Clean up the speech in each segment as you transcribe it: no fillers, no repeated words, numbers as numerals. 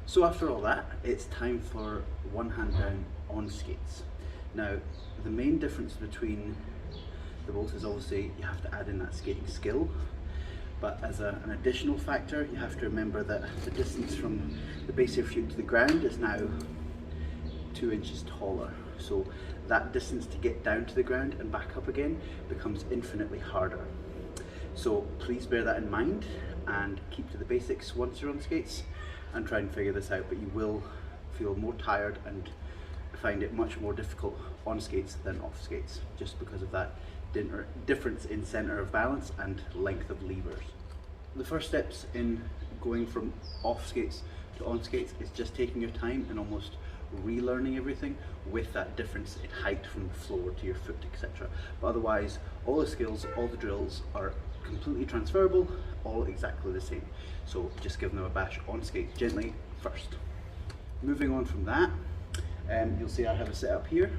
So after all that, it's time for one hand down on skates. Now, the main difference between the both is obviously you have to add in that skating skill, but as an additional factor, you have to remember that the distance from the base of your foot to the ground is now 2 inches taller. So that distance to get down to the ground and back up again becomes infinitely harder. So please bear that in mind and keep to the basics once you're on skates and try and figure this out, but you will feel more tired and find it much more difficult on skates than off skates, just because of that difference in center of balance and length of levers. The first steps in going from off skates to on skates is just taking your time and almost relearning everything with that difference in height from the floor to your foot, etc. But otherwise, all the skills, all the drills are completely transferable, all exactly the same. So just give them a bash on skates gently first. Moving on from that, you'll see I have a setup here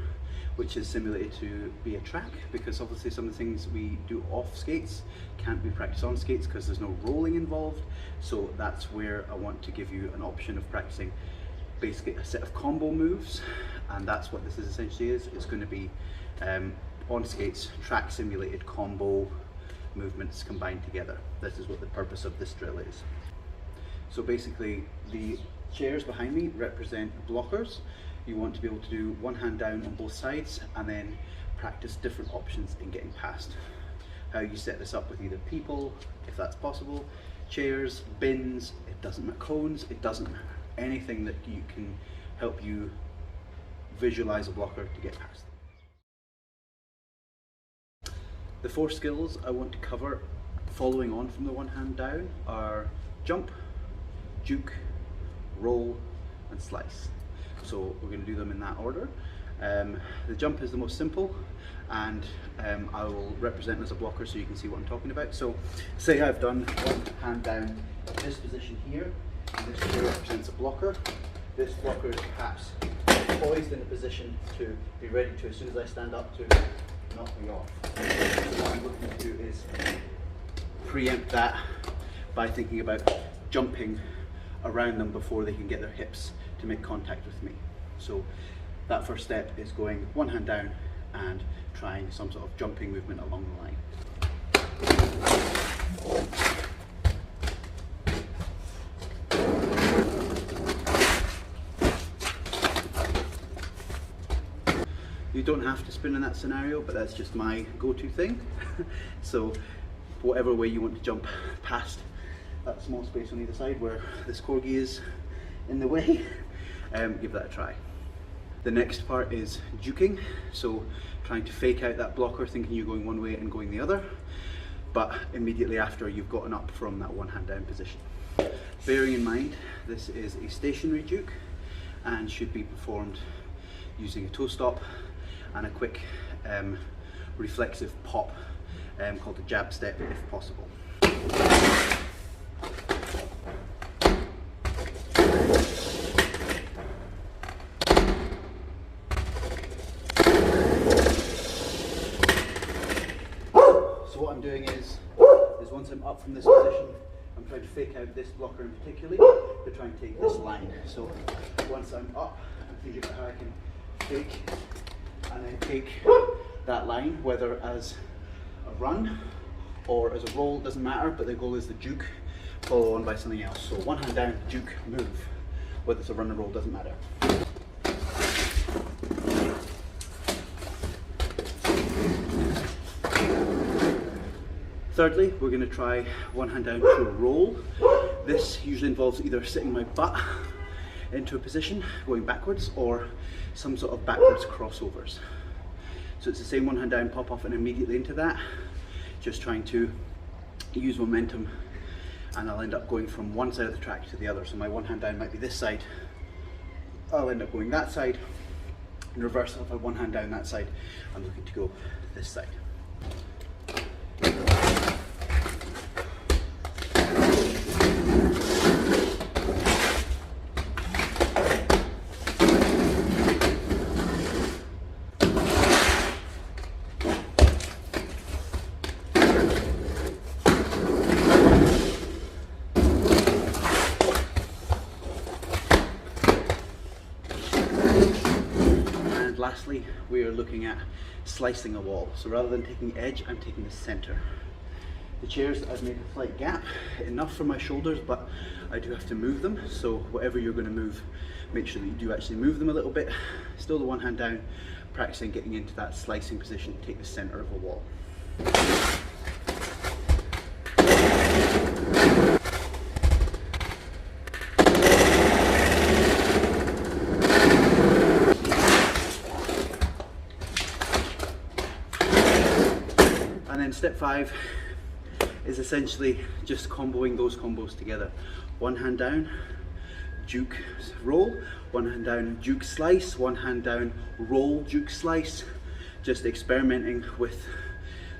which is simulated to be a track, because obviously some of the things we do off skates can't be practiced on skates because there's no rolling involved. So that's where I want to give you an option of practicing basically a set of combo moves, and that's what this is essentially is. It's going to be on skates, track simulated combo movements combined together. This is what the purpose of this drill is. So basically the chairs behind me represent blockers. You want to be able to do one hand down on both sides and then practice different options in getting past. How you set this up with either people, if that's possible, chairs, bins, it doesn't matter, cones, it doesn't matter. Anything that you can help you visualize a blocker to get past. The 4 skills I want to cover following on from the one hand down are jump, juke, roll and slice. So we're going to do them in that order. The jump is the most simple, and I will represent as a blocker so you can see what I'm talking about. So say I've done one hand down, this position here, and this here represents a blocker. This blocker is perhaps poised in a position to be ready to, as soon as I stand up, to knock me off. So what I'm looking to do is preempt that by thinking about jumping around them before they can get their hips to make contact with me. So that first step is going one hand down and trying some sort of jumping movement along the line. You don't have to spin in that scenario, but that's just my go-to thing. So whatever way you want to jump past that small space on either side where this corgi is in the way, give that a try. The next part is juking, so trying to fake out that blocker, thinking you're going one way and going the other, but immediately after you've gotten up from that one hand down position. Bearing in mind this is a stationary juke and should be performed using a toe stop and a quick reflexive pop called a jab step if possible. So what I'm doing is once I'm up from this position, I'm trying to fake out this blocker in particular to try and take this line. So once I'm up, I'm thinking about how I can fake and then take that line, whether as a run or as a roll, doesn't matter, but the goal is the juke, follow on by something else. So one hand down, juke, move. Whether it's a run or roll, doesn't matter. Thirdly, we're going to try one hand down to a roll. This usually involves either sitting my butt into a position, going backwards, or some sort of backwards crossovers. So it's the same one hand down, pop off and immediately into that, just trying to use momentum, and I'll end up going from one side of the track to the other. So my one hand down might be this side, I'll end up going that side. In reverse, if I have one hand down that side, I'm looking to go this side. firstly, we are looking at slicing a wall. So rather than taking the edge, I'm taking the center. The chairs, I've made a slight gap, enough for my shoulders, but I do have to move them. So whatever you're going to move, make sure that you do actually move them a little bit. Still the one hand down, practicing getting into that slicing position to take the center of a wall. And then step 5 is essentially just comboing those combos together. One hand down, juke, roll, one hand down, juke, slice, one hand down, roll, juke, slice. Just experimenting with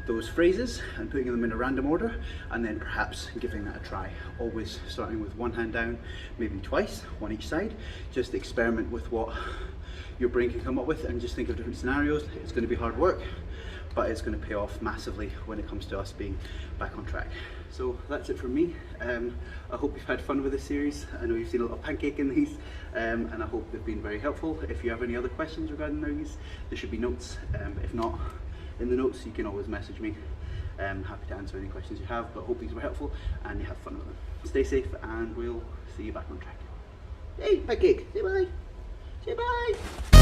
those phrases and putting them in a random order, and then perhaps giving that a try. Always starting with one hand down, maybe twice, one each side. Just experiment with what your brain can come up with and just think of different scenarios. It's going to be hard work, but it's going to pay off massively when it comes to us being back on track. So that's it from me. I hope you've had fun with this series. I know you've seen a little pancake in these, and I hope they've been very helpful. If you have any other questions regarding these, there should be notes. If not, in the notes you can always message me. I'm happy to answer any questions you have, but hope these were helpful and you have fun with them. Stay safe and we'll see you back on track. Hey, pancake, say bye. Say bye.